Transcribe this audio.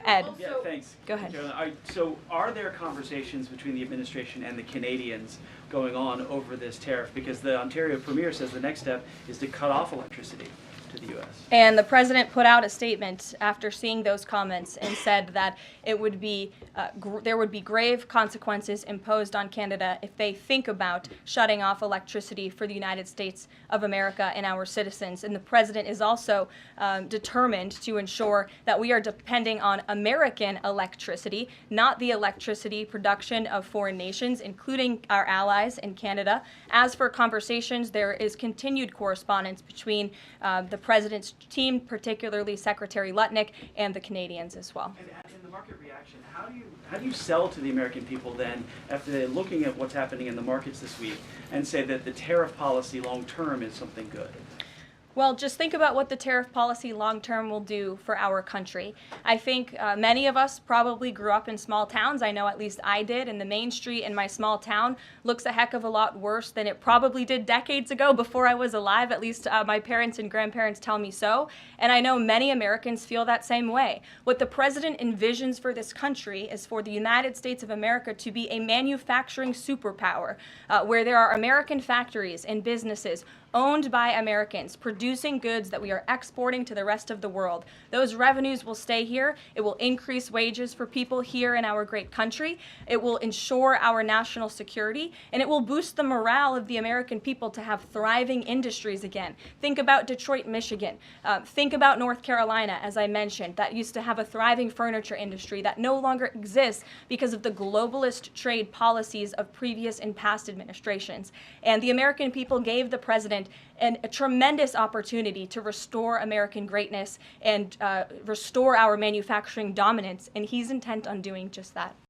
Ed. Yeah, thanks. Go ahead. So are there conversations between the administration and the Canadians going on over this tariff? Because the Ontario Premier says the next step is to cut off electricity to the U.S. And the president put out a statement after seeing those comments and said that it would be there would be grave consequences imposed on Canada if they think about shutting off electricity for the United States of America and our citizens. And the president is also determined to ensure that we are depending on American electricity, not the electricity production of foreign nations, including our allies in Canada. As for conversations, there is continued correspondence between the president's team, particularly Secretary Lutnick, and the Canadians as well. And in the market reaction, how do you sell to the American people then, after they're looking at what's happening in the markets this week, and say that the tariff policy long term is something good? Well, just think about what the tariff policy long-term will do for our country. I think many of us probably grew up in small towns. I know at least I did, and the main street in my small town looks a heck of a lot worse than it probably did decades ago before I was alive. At least my parents and grandparents tell me so. And I know many Americans feel that same way. What the president envisions for this country is for the United States of America to be a manufacturing superpower, where there are American factories and businesses owned by Americans, producing goods that we are exporting to the rest of the world. Those revenues will stay here. It will increase wages for people here in our great country. It will ensure our national security, and it will boost the morale of the American people to have thriving industries again. Think about Detroit, Michigan. Think about North Carolina, as I mentioned, that used to have a thriving furniture industry that no longer exists because of the globalist trade policies of previous and past administrations. And the American people gave the president a tremendous opportunity to restore American greatness and restore our manufacturing dominance, and he's intent on doing just that.